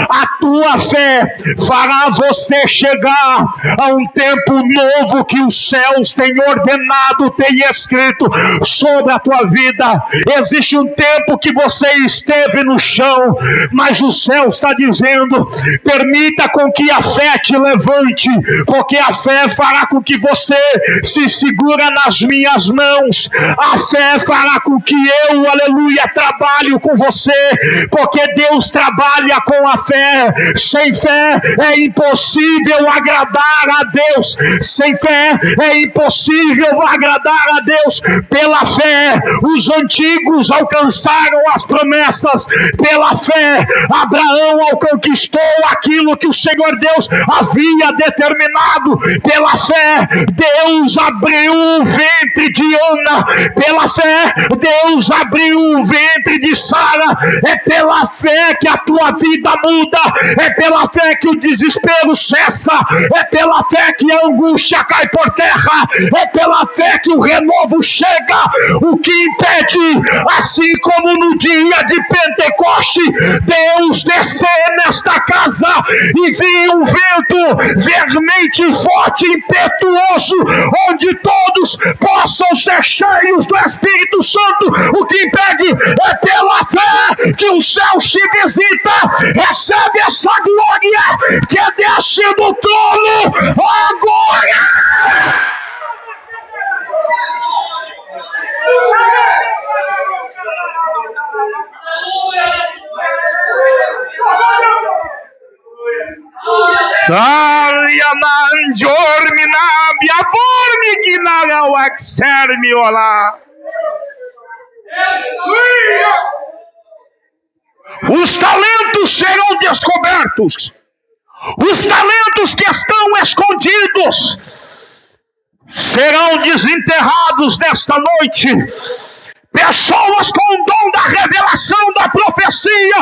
A tua fé fará você chegar a um tempo novo que os céus têm ordenado, têm escrito sobre a tua vida. Existe um tempo que você esteve no chão, mas o o céu está dizendo: permita com que a fé te levante, porque a fé fará com que você se segura nas minhas mãos. A fé fará com que eu, aleluia, trabalhe com você, porque Deus trabalha com a fé. Sem fé é impossível agradar a Deus. Sem fé é impossível agradar a Deus. Pela fé, os antigos alcançaram as promessas. Pela fé, Abraão conquistou aquilo que o Senhor Deus havia determinado. Pela fé, Deus abriu o ventre de Ana. Pela fé, Deus abriu o ventre de Sara. É pela fé que a tua vida muda. É pela fé que o desespero cessa. É pela fé que a angústia cai por terra. É pela fé que o renovo chega. O que impede, assim como no dia de Pentecoste, Deus descer nesta casa e vir um vento veemente, forte, impetuoso, onde todos possam ser cheios do Espírito Santo. O que impede é pela fé que o céu te visita. Recebe essa glória que desce do trono agora. Os talentos serão descobertos. Os talentos que estão escondidos serão desenterrados nesta noite. Pessoas com o dom da revelação, da profecia,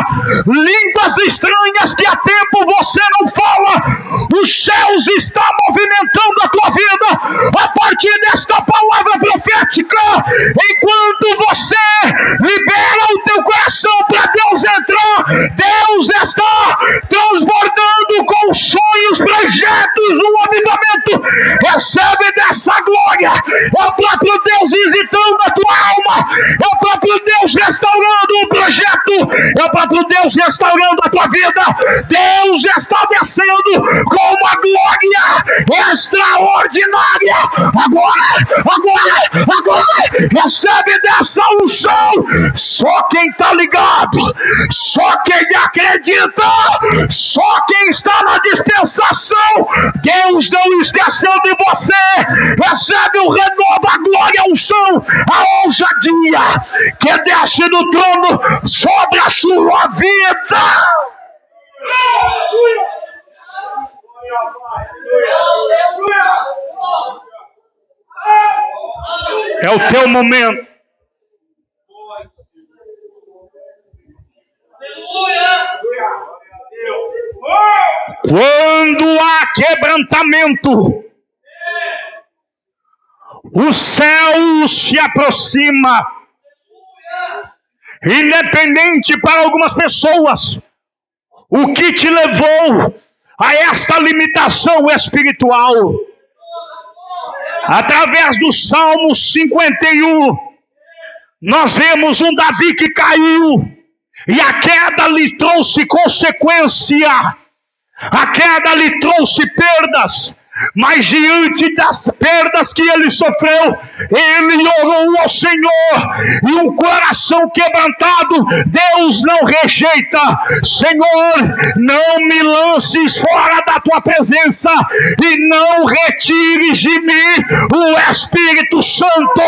línguas estranhas que há tempo você não fala, os céus estão movimentando a tua vida a partir desta palavra profética. Enquanto você libera o teu coração para Deus entrar, Deus está transbordando com sonhos, projetos, um avivamento. Recebe dessa glória. É o próprio Deus visitando a tua alma. É o próprio Deus restaurando o projeto. É o próprio Deus restaurando a tua vida. Deus está descendo com uma glória extraordinária. Agora, recebe dessa unção. Só quem está ligado, só quem acredita, só quem está na dispensação. Deus não esqueceu de você. Recebe o renovo, a glória, a unção, a ousadia que desce do trono sobre a sua vida. É o teu momento. Quando há quebrantamento, o céu se aproxima. Independente para algumas pessoas, o que te levou a esta limitação espiritual? Através do Salmo 51, nós vemos um Davi que caiu, e a queda lhe trouxe consequência, a queda lhe trouxe perdas. Mas diante das perdas que ele sofreu, ele orou ao Senhor, e um coração quebrantado Deus não rejeita. Senhor, não me lances fora da tua presença, e não retires de mim o Espírito Santo.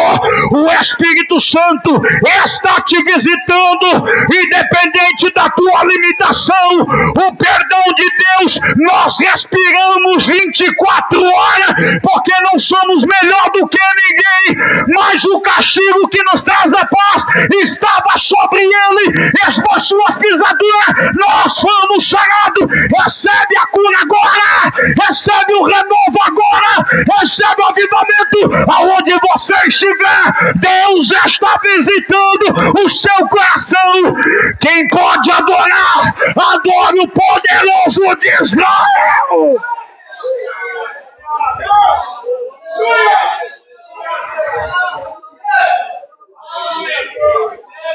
O Espírito Santo está te visitando, independente da tua limitação. O perdão de Deus, nós respiramos 24 horas, porque não somos melhor do que ninguém, mas o castigo que nos traz a paz estava sobre ele, e as suas pisaduras nós fomos sarados. Recebe a cura agora, recebe o renovo agora, recebe o avivamento aonde você estiver. Deus está visitando o seu coração. Quem pode adorar, adore o poderoso de Israel.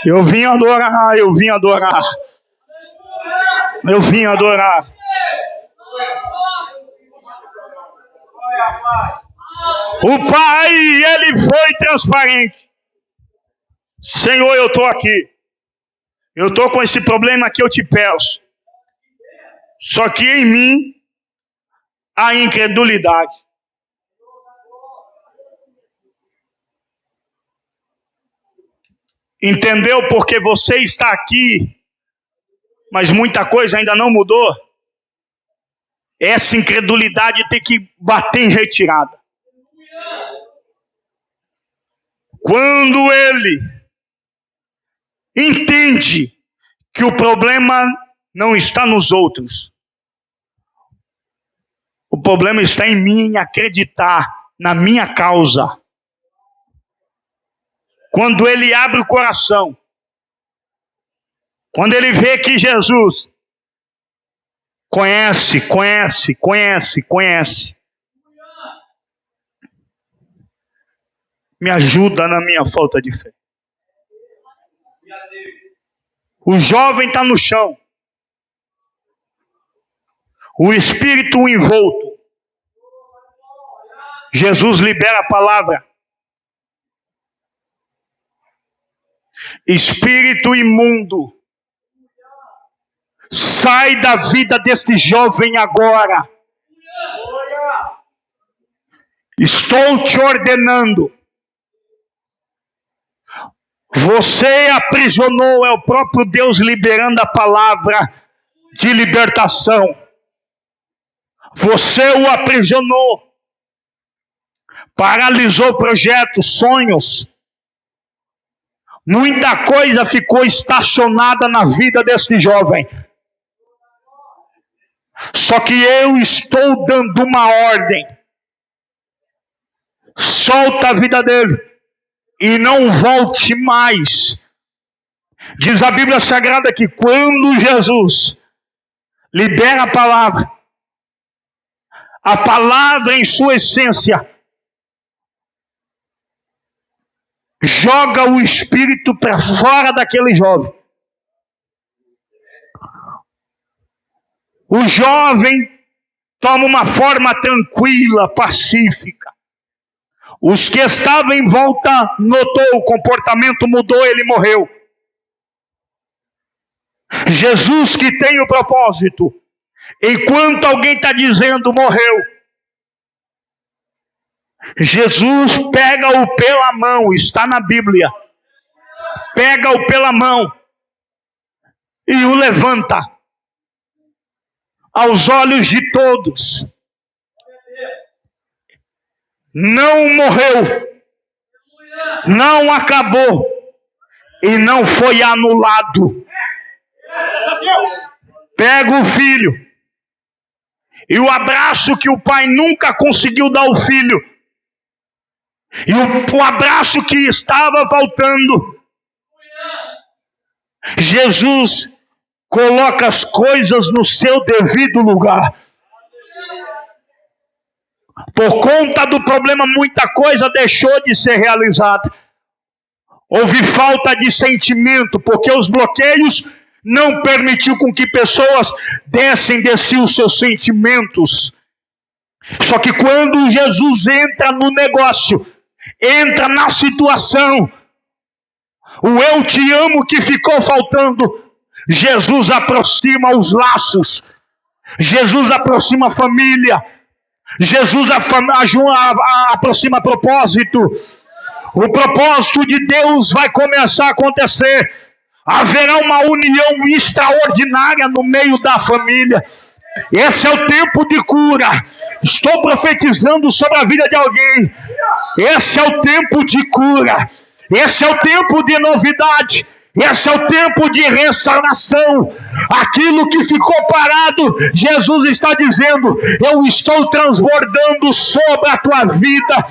Eu vim adorar. Eu vim adorar. O pai, ele foi transparente. Senhor, eu estou aqui. Eu estou com esse problema que eu te peço. Só que em mim há incredulidade. Entendeu? Porque você está aqui, mas muita coisa ainda não mudou. Essa incredulidade tem que bater em retirada. Quando ele entende que o problema não está nos outros, o problema está em mim, em acreditar na minha causa. Quando ele abre o coração, quando ele vê que Jesus conhece, me ajuda na minha falta de fé. O jovem está no chão, o espírito envolto. Jesus libera a palavra. Espírito imundo, sai da vida deste jovem agora. Estou te ordenando. Você aprisionou, é o próprio Deus liberando a palavra de libertação. Você o aprisionou, paralisou projetos, sonhos. Muita coisa ficou estacionada na vida deste jovem. Só que eu estou dando uma ordem. Solta a vida dele e não volte mais. Diz a Bíblia Sagrada que quando Jesus libera a palavra em sua essência joga o espírito para fora daquele jovem. O jovem toma uma forma tranquila, pacífica. Os que estavam em volta notou, o comportamento mudou, ele morreu. Jesus que tem o propósito, enquanto alguém está dizendo morreu, Jesus pega-o pela mão, está na Bíblia, pega-o pela mão e o levanta aos olhos de todos. Não morreu, não acabou e não foi anulado. Pega o filho e o abraço que o pai nunca conseguiu dar ao filho, e o abraço que estava faltando, Jesus coloca as coisas no seu devido lugar. Por conta do problema, muita coisa deixou de ser realizada. Houve falta de sentimento, porque os bloqueios não permitiu com que pessoas dessem de si os seus sentimentos. Só que quando Jesus entra no negócio, entra na situação, o eu te amo que ficou faltando, Jesus aproxima os laços, Jesus aproxima a família, Jesus aproxima propósito. O propósito de Deus vai começar a acontecer. Haverá uma união extraordinária no meio da família. Esse é o tempo de cura. Estou profetizando sobre a vida de alguém. Esse é o tempo de cura. Esse é o tempo de novidade. Esse é o tempo de restauração. Aquilo que ficou parado, Jesus está dizendo: eu estou transbordando sobre a tua vida.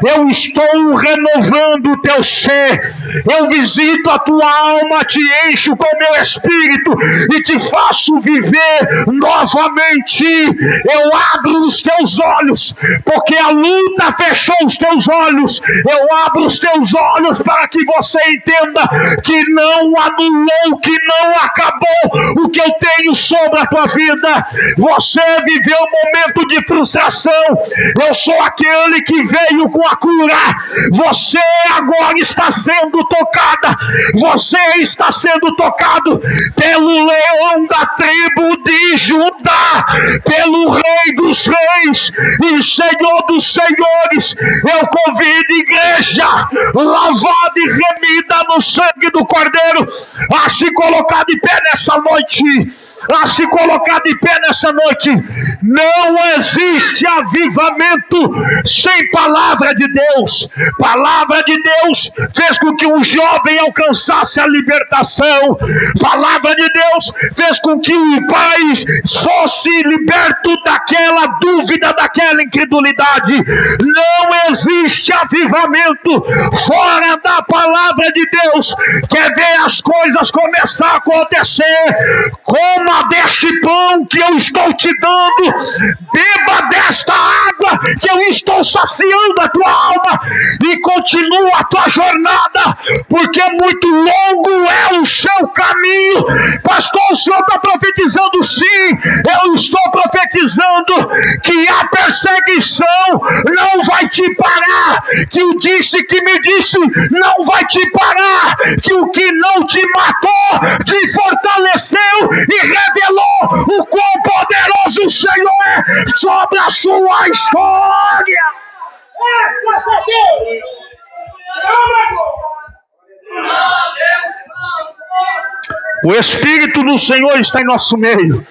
Eu estou renovando o teu ser. Eu visito a tua alma, te encho com o meu espírito e te faço viver novamente. Eu abro os teus olhos, porque a luta fechou os teus olhos. Eu abro os teus olhos para que você entenda que não não anulou, que não acabou o que eu tenho sobre a tua vida. Você viveu um momento de frustração. Eu sou aquele que veio com a cura. Você agora está sendo tocada. Você está sendo tocado pelo leão da tribo de Judá, pelo Rei dos Reis e Senhor dos Senhores. Eu convido a igreja lavada e remida no sangue do Cordeiro a se colocar de pé nessa noite. A se colocar de pé nessa noite. Não existe avivamento sem palavra de Deus. Palavra de Deus fez com que um jovem alcançasse a libertação. Palavra de Deus fez com que o pai fosse liberto daquela dúvida, daquela incredulidade. Não existe avivamento fora da palavra de Deus. Quer ver as coisas começar a acontecer? Coma deste pão que eu estou te dando, beba desta água que eu estou saciando a tua alma, e continua a tua jornada, porque muito longo é o seu caminho. Pastor, o senhor está profetizando? Sim, eu estou profetizando que a perseguição não vai te parar, que o disse que me disse não vai te parar, que o que não te matou te fortaleceu e revelou o quão poderoso o Senhor é sobre a sua história. Graças a Deus! O Espírito do Senhor está em nosso meio.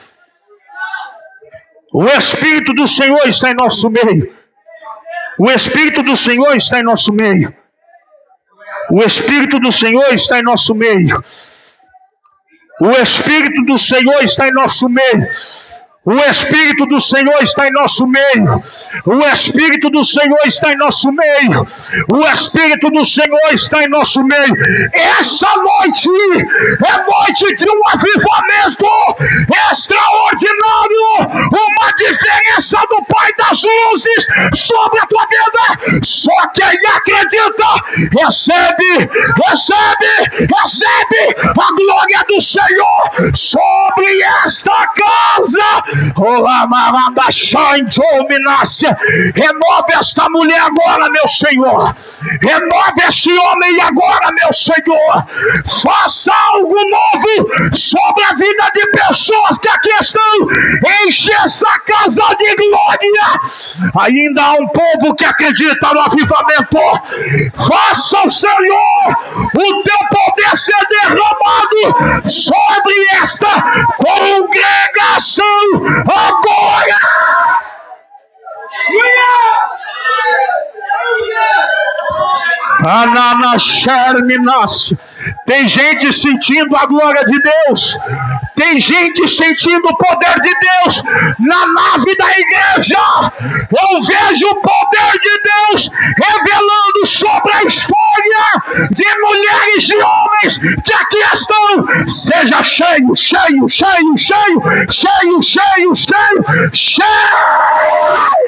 O Espírito do Senhor está em nosso meio. O Espírito do Senhor está em nosso meio. O Espírito do Senhor está em nosso meio. O Espírito do Senhor está em nosso meio. O Espírito do Senhor está em nosso meio. O Espírito do Senhor está em nosso meio. O Espírito do Senhor está em nosso meio. Essa noite é noite de um avivamento extraordinário. Uma diferença do Pai das Luzes sobre a tua vida. Só quem acredita recebe a glória do Senhor sobre esta casa. Renove esta mulher agora, meu Senhor. Renove este homem agora, meu Senhor. Faça algo novo sobre a vida de pessoas que aqui estão. Enche essa casa de glória. Ainda há um povo que acredita no avivamento. Faça, o Senhor, o teu poder ser derramado sobre esta congregação agora. Tem gente sentindo a glória de Deus. Tem gente sentindo o poder de Deus na nave da igreja. Eu vejo o poder de Deus revelando sobre a história de mulheres e homens que aqui estão. Seja cheio, cheio, cheio, cheio, cheio, cheio, cheio, cheio.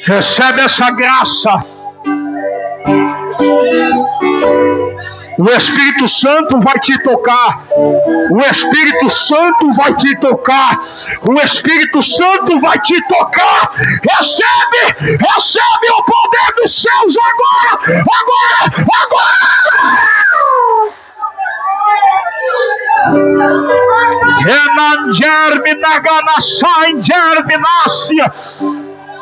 Recebe essa graça. O Espírito Santo vai te tocar. O Espírito Santo vai te tocar. O Espírito Santo vai te tocar. Recebe o poder dos céus agora. Agora, agora.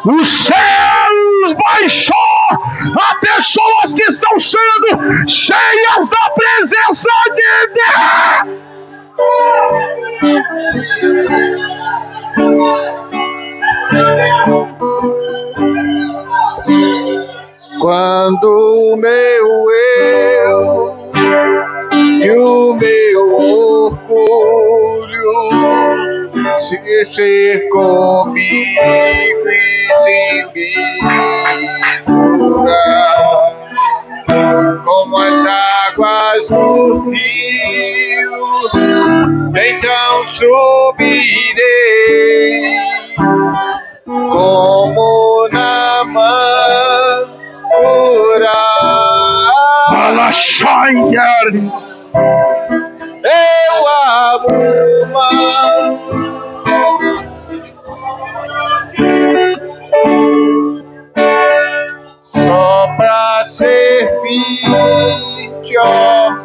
Os céus baixou a pessoas que estão sendo cheias da presença de Deus. Quando o meu eu e o meu orgulho se comigo e se mistura como as águas então subirei como Naamã orar. Fala, Shanger. Eu abro mão só pra servir.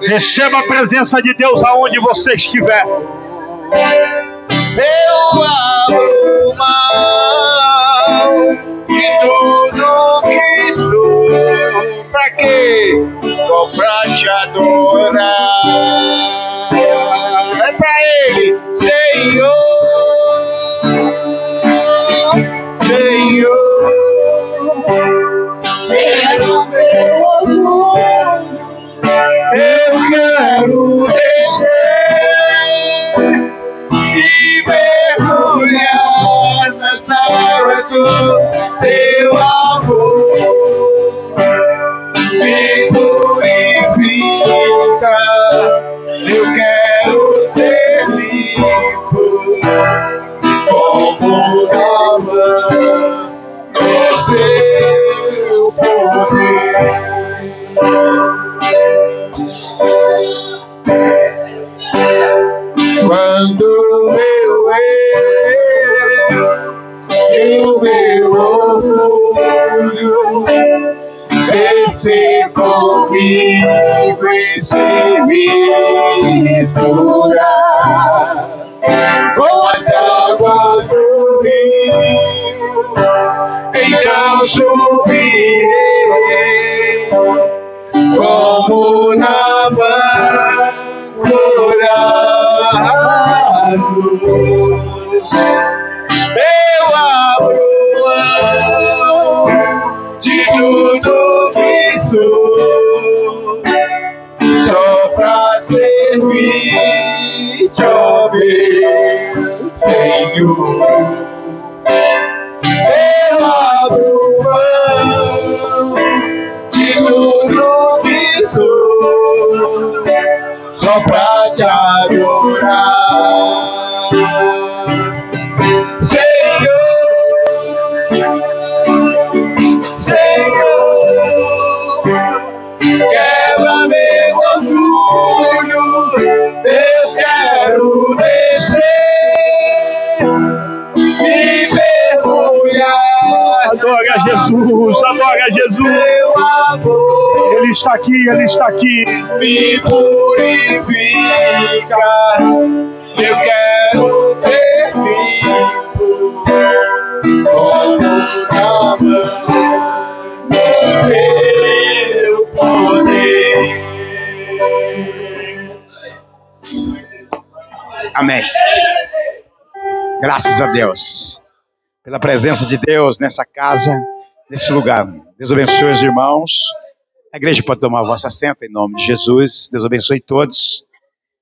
Receba a presença de Deus aonde você estiver. Eu abro mão de tudo que sou. Pra quê? Só pra te adorar. É pra Ele, Senhor, Senhor. Quero meu orgulho, eu quero descer e mergulhar nas águas do teu amor. Me purifica, eu quero ser limpo como Naamã no seu poder. Quando meu eu e o meu orgulho descer comigo e se misturar com as águas do rio, então subirei como Naamã curado. Eu abro mão de tudo que sou, só pra servir-te, ó meu Senhor. Eu abro mão de tudo que sou, só pra te adorar. Senhor, quebra meu orgulho, eu quero descer e mergulhar. Adora Jesus, adora Jesus. Meu amor, Ele está aqui, Ele está aqui. me purifica, eu quero ser limpo como Naamã no teu poder. Amém. Graças a Deus pela presença de Deus nessa casa, nesse lugar. Deus abençoe os irmãos. A igreja pode tomar o vosso assento em nome de Jesus. Deus abençoe todos.